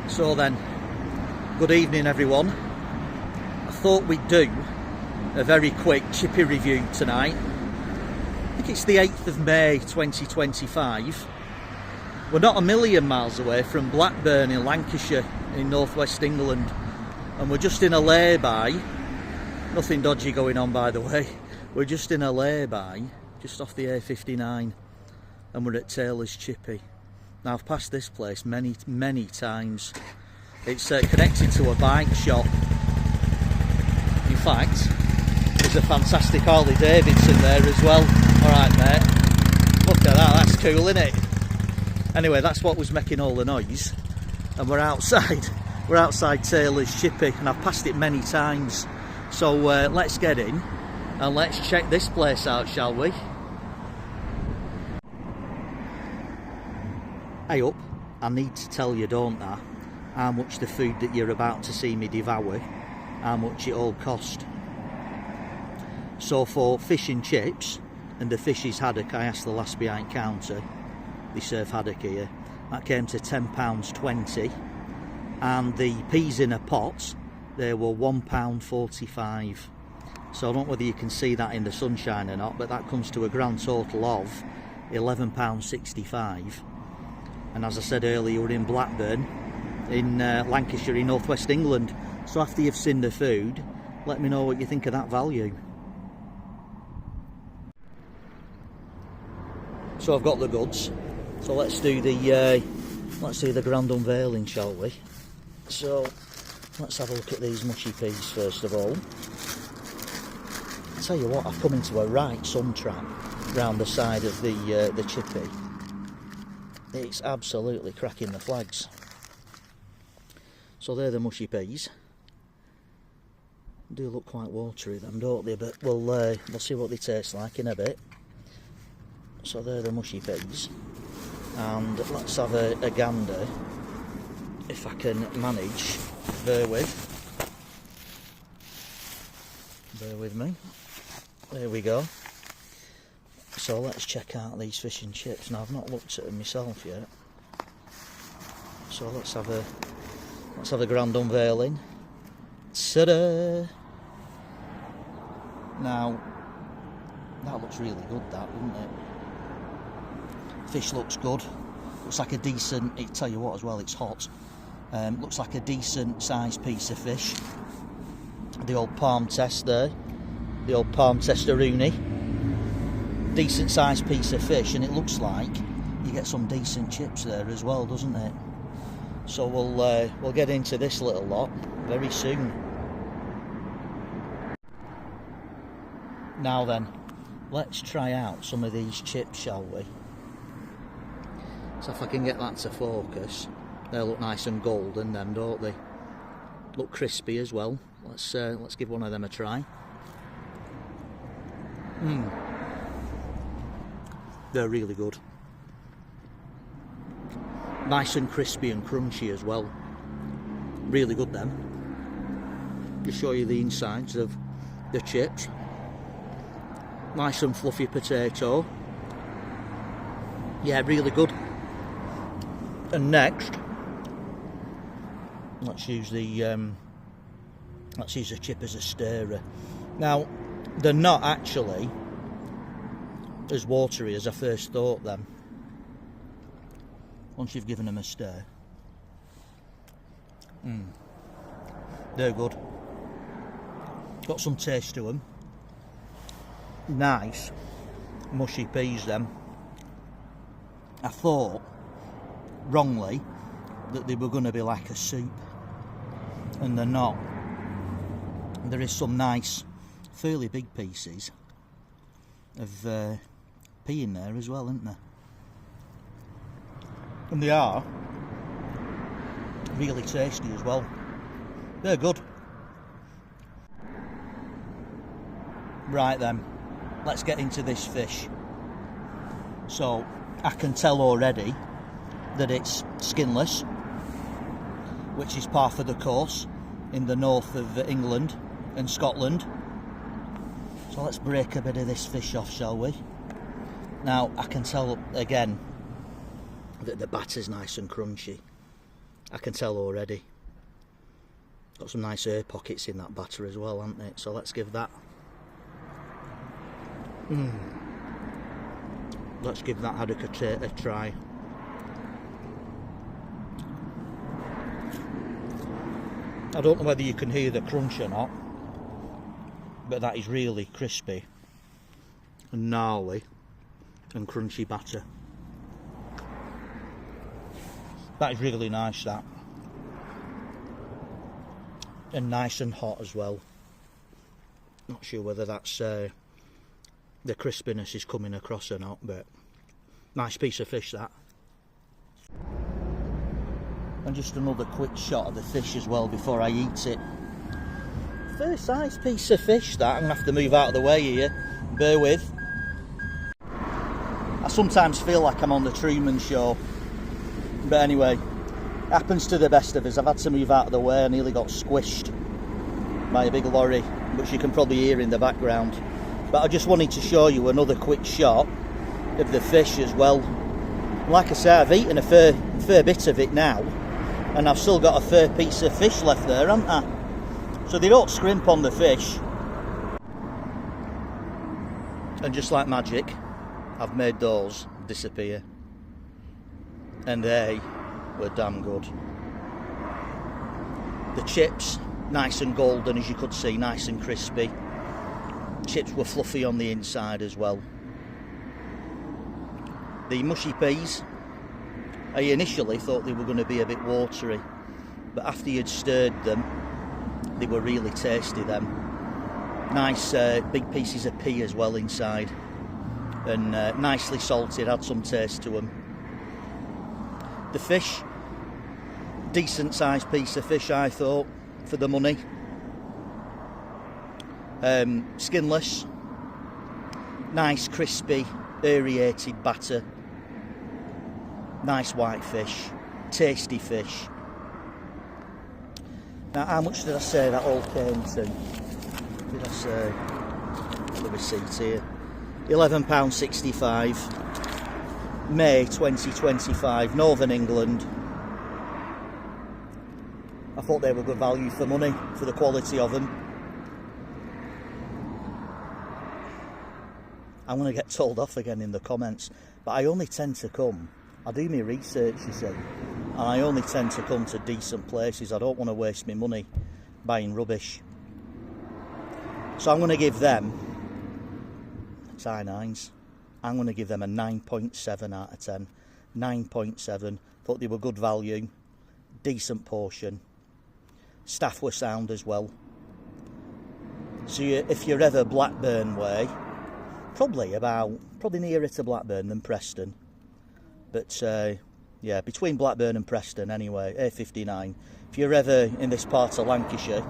So then, good evening everyone. I thought we'd do a very quick chippy review tonight. I think it's the 8th of May 2025. We're not a million miles away from Blackburn in Lancashire in northwest England, and we're just in a lay-by. Nothing dodgy going on, by the way. We're just in a lay-by just off the A59 and we're at Taylor's Chippy. Now, I've passed this place many times. It's connected to a bike shop. In fact, there's a fantastic Harley Davidson there as well. Alright mate, look at that, that's cool, isn't it? Anyway, that's what was making all the noise, and we're outside Taylor's Chippy, and I've passed it many times. So let's get in and let's check this place out, shall we? Hey up, I need to tell you, don't I, how much the food that you're about to see me devour, how much it all cost. So for fish and chips and the fish's haddock, I asked the last behind counter, they serve haddock here, that came to £10.20, and the peas in a pot, they were £1.45. So I don't know whether you can see that in the sunshine or not, but that comes to a grand total of £11.65. And as I said earlier, we're in Blackburn in Lancashire in northwest England. So after you've seen the food, let me know what you think of that value. So I've got the goods, so let's do the grand unveiling, shall we? So let's have a look at these mushy peas first of all. I'll tell you what, I've come into a right sun trap round the side of the chippy. It's absolutely cracking the flags. So they're the mushy peas. They do look quite watery, them, don't they? But we'll see what they taste like in a bit. So they're the mushy peas, and let's have a gander if I can manage. Bear with me. There we go. So let's check out these fish and chips. Now, I've not looked at them myself yet, so let's have a grand unveiling. Ta-da! Now that looks really good, that, doesn't it? Fish looks good. Looks like a decent. I tell you what, as well, it's hot. Looks like a decent sized piece of fish. The old palm test there, the old palm testaroonie. Decent sized piece of fish, and it looks like you get some decent chips there as well, doesn't it? So we'll get into this little lot very soon. Now then, let's try out some of these chips, shall we? So if I can get that to focus, they look nice and golden, them, don't they? Look crispy as well. Let's give one of them a try. They're really good. Nice and crispy and crunchy as well. Really good, them. Just show you the insides of the chips. Nice and fluffy potato. Yeah, really good. And next, let's use the chip as a stirrer. Now, they're not actually as watery as I first thought them. Once you've given them a stir, they're good. Got some taste to them. Nice mushy peas, them. I thought wrongly that they were going to be like a soup, and they're not. There is some nice, fairly big pieces of pea in there as well, isn't there? And they are really tasty as well. They're good. Right then, let's get into this fish. So I can tell already that it's skinless, which is par for the course in the north of England and Scotland. So let's break a bit of this fish off, shall we? Now I can tell again that the batter's nice and crunchy. I can tell already. Got some nice air pockets in that batter as well, haven't it? So let's give that. Let's give that haddock a try. I don't know whether you can hear the crunch or not, but that is really crispy and gnarly and crunchy batter. That is really nice, that. And nice and hot as well. Not sure whether that's the crispiness is coming across or not, but nice piece of fish, that. And just another quick shot of the fish as well before I eat it. Fair size piece of fish, that. I'm going to have to move out of the way here. Bear with. I sometimes feel like I'm on the Truman Show. But anyway, it happens to the best of us. I've had to move out of the way. I nearly got squished by a big lorry, which you can probably hear in the background. But I just wanted to show you another quick shot of the fish as well. Like I say, I've eaten a fair bit of it now, and I've still got a fair piece of fish left there, haven't I? So they don't scrimp on the fish. And just like magic, I've made those disappear. And they were damn good. The chips, nice and golden, as you could see, nice and crispy. Chips were fluffy on the inside as well. The mushy peas, I initially thought they were going to be a bit watery, but after you'd stirred them, they were really tasty then. Nice big pieces of pea as well inside, and nicely salted, had some taste to them. The fish, decent sized piece of fish I thought, for the money. Skinless, nice crispy aerated batter, nice white fish, tasty fish. Now how much did I say that all came to? Did I say the receipt here? £11.65, May 2025, Northern England. I thought they were good value for money, for the quality of them. I'm going to get told off again in the comments, but I only tend to come, I do my research, you see, and I only tend to come to decent places. I don't want to waste my money buying rubbish. So I'm going to give them, it's I9s, I'm going to give them a 9.7 out of 10. 9.7, thought they were good value, decent portion. Staff were sound as well. So if you're ever Blackburn way, probably nearer to Blackburn than Preston. But yeah, between Blackburn and Preston anyway, A59. If you're ever in this part of Lancashire,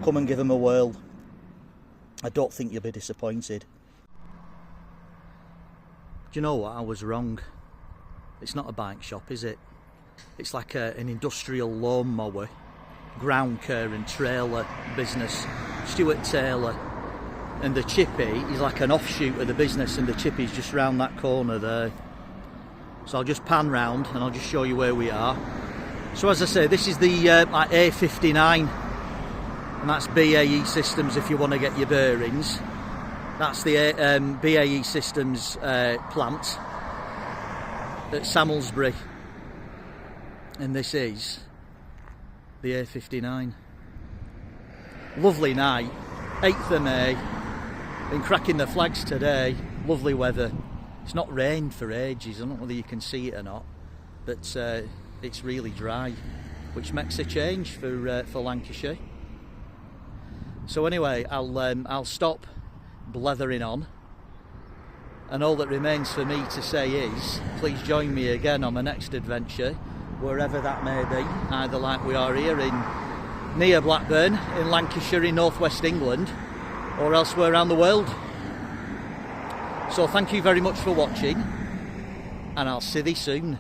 come and give them a whirl. I don't think you'll be disappointed. Do you know what? I was wrong. It's not a bike shop, is it? It's like an industrial lawnmower, ground care and trailer business. Stuart Taylor. And the chippy is like an offshoot of the business, and the chippy's just round that corner there. So I'll just pan round and I'll just show you where we are. So as I say, this is the like A59, and that's BAE Systems if you want to get your bearings. That's the BAE Systems plant at Samlesbury, and this is the A59. Lovely night, 8th of May. Been cracking the flags today, lovely weather. It's not rained for ages, I don't know whether you can see it or not, but it's really dry, which makes a change for Lancashire. So anyway, I'll stop blethering on, and all that remains for me to say is, please join me again on the next adventure, wherever that may be, either like we are here near Blackburn, in Lancashire in northwest England, or elsewhere around the world. So thank you very much for watching, and I'll see thee soon.